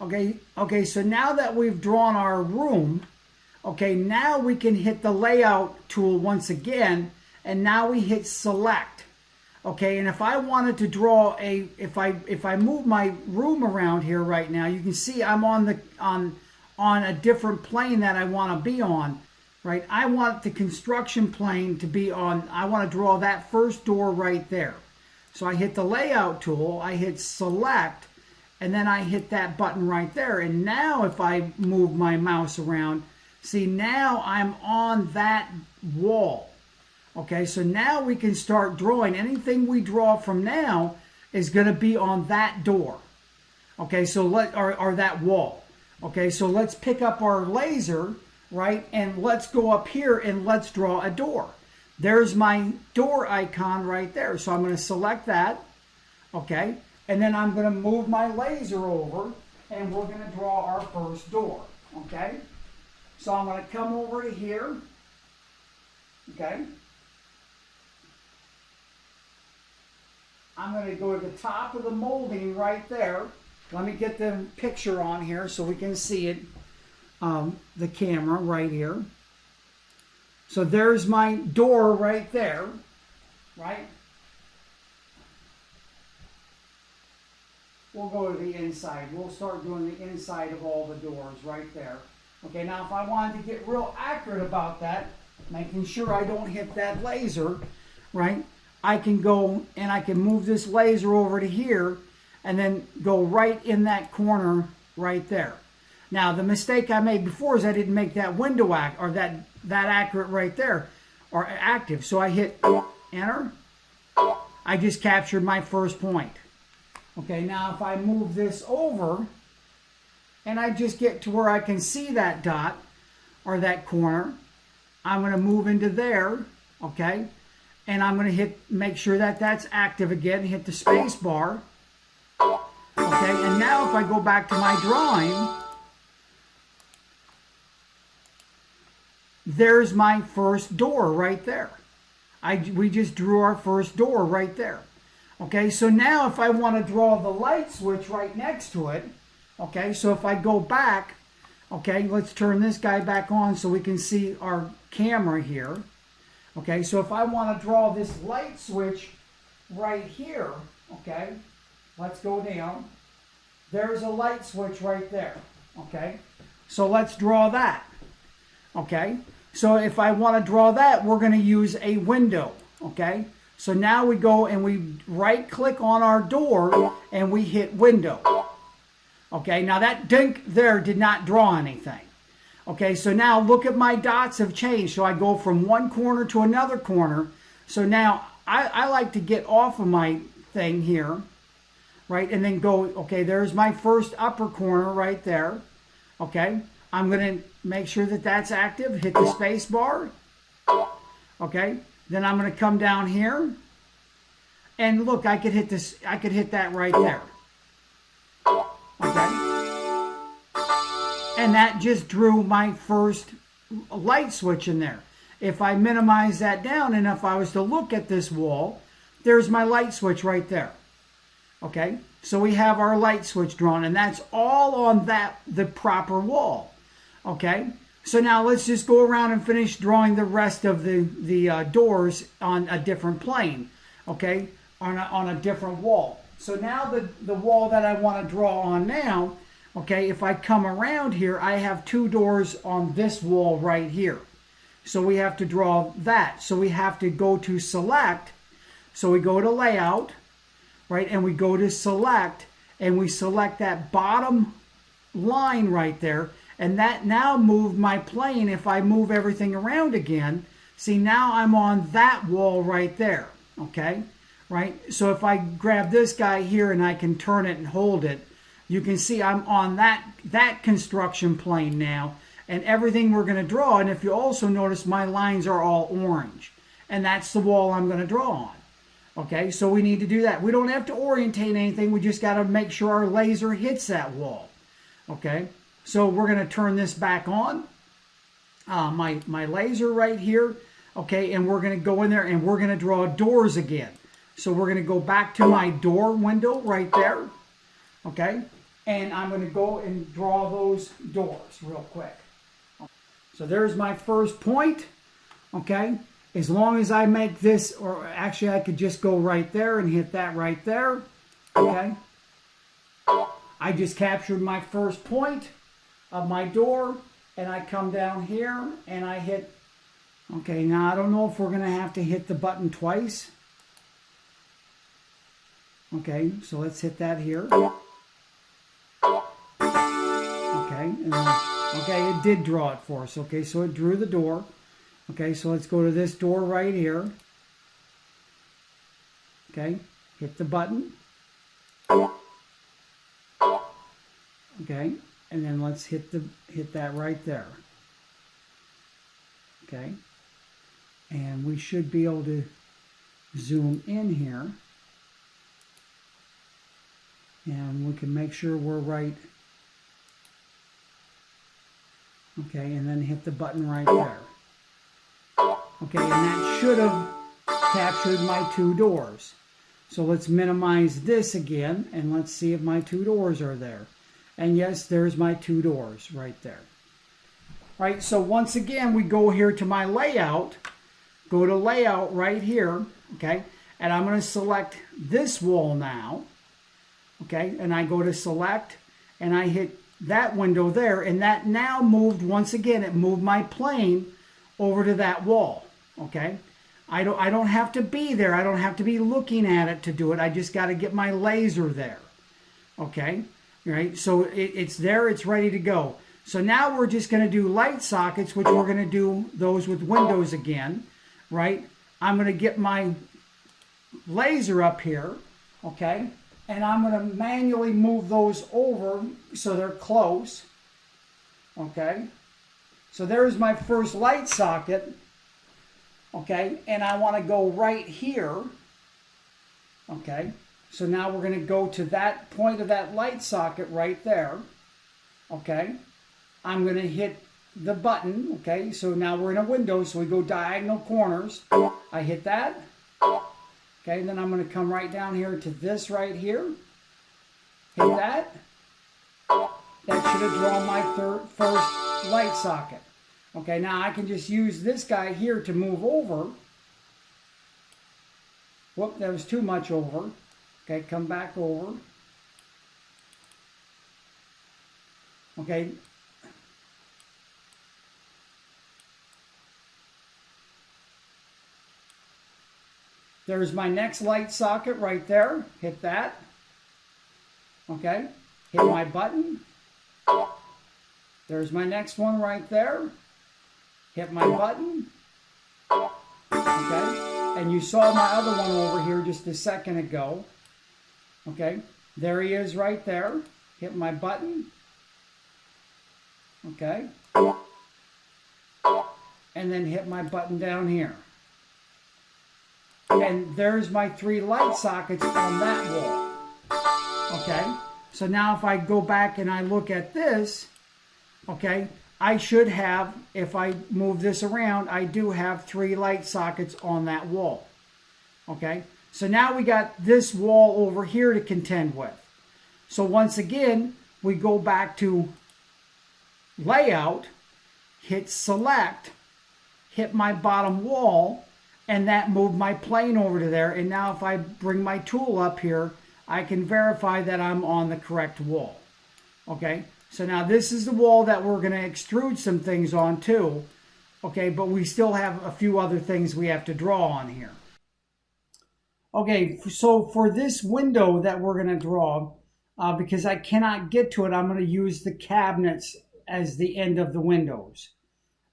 Okay, so now that we've drawn our room, okay, now we can hit the layout tool once again, and now we hit select. Okay, and if I wanted to draw if I move my room around here right now, you can see I'm on a different plane that I want to be on, right? I want the construction plane to be on, I want to draw that first door right there. So I hit the layout tool, I hit select, and then I hit that button right there. And now if I move my mouse around, see, now I'm on that wall. Okay, so now we can start drawing. Anything we draw from now is going to be on that door. Okay, so or that wall. Okay, so let's pick up our laser, right, and let's go up here and let's draw a door. There's my door icon right there. So I'm going to select that. Okay, and then I'm going to move my laser over, and we're going to draw our first door. Okay, so I'm going to come over to here. Okay. I'm going to go to the top of the molding right there. Let me get the picture on here so we can see it, the camera right here. So there's my door right there, right? We'll go to the inside. We'll start doing the inside of all the doors right there. Okay, now if I wanted to get real accurate about that, making sure I don't hit that laser, right? I can go and I can move this laser over to here and then go right in that corner right there. Now, the mistake I made before is I didn't make that window or that accurate right there, or active. So I hit enter. I just captured my first point. Okay, now if I move this over and I just get to where I can see that dot or that corner, I'm going to move into there, okay? And I'm going to make sure that that's active again, hit the space bar. Okay, and now if I go back to my drawing, there's my first door right there. We just drew our first door right there. Okay, so now if I want to draw the light switch right next to it, okay, so if I go back, okay, let's turn this guy back on so we can see our camera here. Okay, so if I want to draw this light switch right here, okay, let's go down. There's a light switch right there, okay? So let's draw that, okay? So if I want to draw that, we're going to use a window, okay? So now we go and we right-click on our door and we hit window. Okay, now that dink there did not draw anything. Okay, so now look at my dots have changed. So I go from one corner to another corner. So now I like to get off of my thing here, right? And then go, okay, there's my first upper corner right there. Okay, I'm going to make sure that that's active. Hit the space bar. Okay, then I'm going to come down here. And look, I could hit this, I could hit that right there. Okay. And that just drew my first light switch in there. If I minimize that down and if I was to look at this wall, there's my light switch right there. Okay, so we have our light switch drawn, and that's all on the proper wall. Okay, so now let's just go around and finish drawing the rest of the doors on a different plane. Okay, on a different wall. So now the wall that I want to draw on now, okay, if I come around here, I have two doors on this wall right here. So we have to draw that. So we have to go to select. So we go to layout, right, and we go to select, and we select that bottom line right there, and that now moved my plane. If I move everything around again, see, now I'm on that wall right there, okay, right? So if I grab this guy here and I can turn it and hold it, you can see I'm on that construction plane now, and everything we're going to draw, and if you also notice, my lines are all orange, and that's the wall I'm going to draw on. Okay, so we need to do that. We don't have to orientate anything. We just got to make sure our laser hits that wall. Okay, so we're going to turn this back on. My laser right here. Okay, and we're going to go in there and we're going to draw doors again. So we're going to go back to my door window right there. Okay, and I'm going to go and draw those doors real quick. So there's my first point, okay? As long as I make this, or actually I could just go right there and hit that right there, okay? I just captured my first point of my door, and I come down here and I hit, okay, now I don't know if we're going to have to hit the button twice. Okay, so let's hit that here. Okay, and then, okay, it did draw it for us. Okay, so it drew the door. Okay, so let's go to this door right here. Okay, hit the button. Okay, and then let's hit that right there. Okay, and we should be able to zoom in here, and we can make sure we're right. Okay, and then hit the button right there. Okay, and that should have captured my two doors. So let's minimize this again, and let's see if my two doors are there. And yes, there's my two doors right there. All right, so once again, we go here to my layout, go to layout right here, okay, and I'm going to select this wall now, okay, and I go to select, and I hit that window there, and that now moved, once again, it moved my plane over to that wall, okay. I don't have to be there. I don't have to be looking at it to do it. I just got to get my laser there, okay. Right, so it's there, it's ready to go. So now we're just going to do light sockets, which we're going to do those with windows again, right? I'm going to get my laser up here, okay? And I'm going to manually move those over so they're close, okay? So there's my first light socket, okay? And I want to go right here, okay? So now we're going to go to that point of that light socket right there, okay? I'm going to hit the button, okay? So now we're in a window, so we go diagonal corners. I hit that, okay? And then I'm going to come right down here to this right here. Hit that. That should have drawn my first light socket. Okay, now I can just use this guy here to move over. Whoop, that was too much over. Okay, come back over. Okay. There's my next light socket right there. Hit that. Okay. Hit my button. There's my next one right there. Hit my button. Okay. And you saw my other one over here just a second ago. Okay, there he is right there. Hit my button. Okay. And then hit my button down here. And there's my three light sockets on that wall. Okay, so now if I go back and I look at this, okay, I should have, if I move this around, I do have three light sockets on that wall. Okay. So now we got this wall over here to contend with. So once again, we go back to layout, hit select, hit my bottom wall, and that moved my plane over to there. And now if I bring my tool up here, I can verify that I'm on the correct wall. Okay, so now this is the wall that we're going to extrude some things on too. Okay, but we still have a few other things we have to draw on here. Okay, so for this window that we're going to draw, because I cannot get to it, I'm going to use the cabinets as the end of the windows.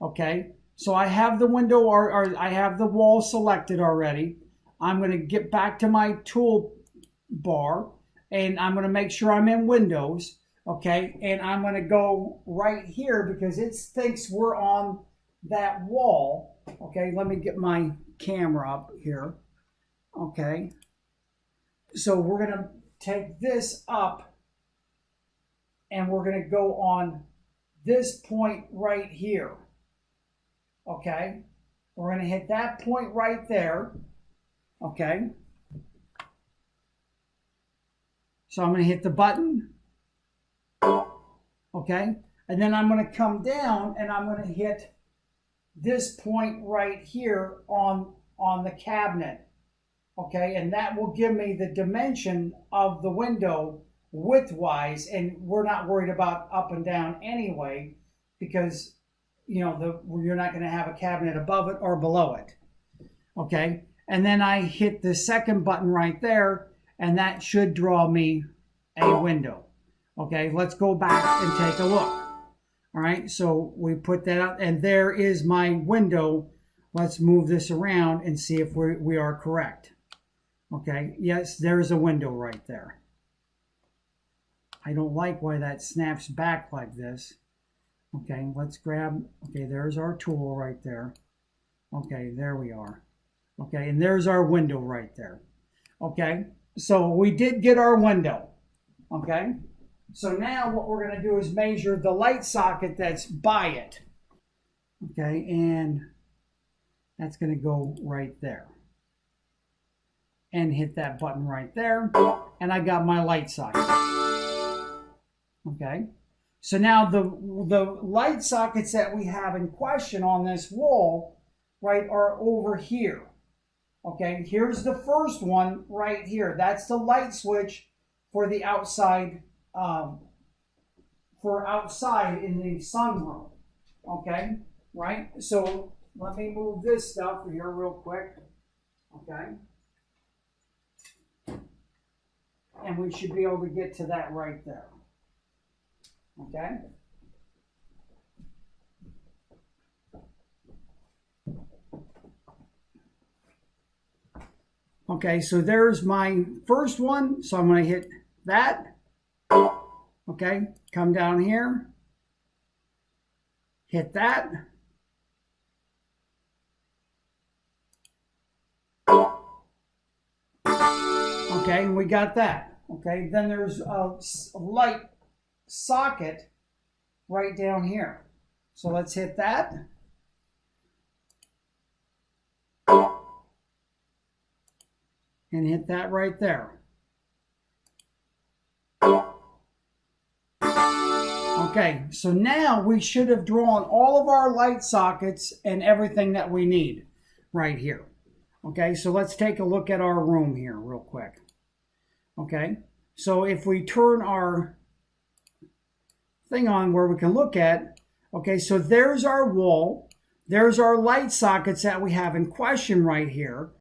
Okay, so I have the window, or I have the wall selected already. I'm going to get back to my tool bar, and I'm going to make sure I'm in Windows. Okay, and I'm going to go right here because it thinks we're on that wall. Okay, let me get my camera up here. Okay, so we're going to take this up and we're going to go on this point right here. Okay, we're going to hit that point right there. Okay, so I'm going to hit the button. Okay, and then I'm going to come down and I'm going to hit this point right here on the cabinet. Okay, and that will give me the dimension of the window width-wise, and we're not worried about up and down anyway, because you're not going to have a cabinet above it or below it. Okay, and then I hit the second button right there, and that should draw me a window. Okay, let's go back and take a look. All right, so we put that out, and there is my window. Let's move this around and see if we are correct. Okay, yes, there's a window right there. I don't like why that snaps back like this. Okay, let's grab, okay, there's our tool right there. Okay, there we are. Okay, and there's our window right there. Okay, so we did get our window. Okay, so now what we're going to do is measure the light socket that's by it. Okay, and that's going to go right there. And hit that button right there. And I got my light socket. Okay, so now the light sockets that we have in question on this wall, right, are over here. Okay, here's the first one right here. That's the light switch for the outside, outside in the sunroom. Okay, right? So let me move this stuff here real quick. Okay. And we should be able to get to that right there. Okay. Okay, so there's my first one. So I'm going to hit that. Okay, come down here. Hit that. Okay, and we got that. Okay, then there's a light socket right down here. So let's hit that. And hit that right there. Okay, so now we should have drawn all of our light sockets and everything that we need right here. Okay, so let's take a look at our room here real quick. Okay, so if we turn our thing on where we can look at, okay, so there's our wall. There's our light sockets that we have in question right here.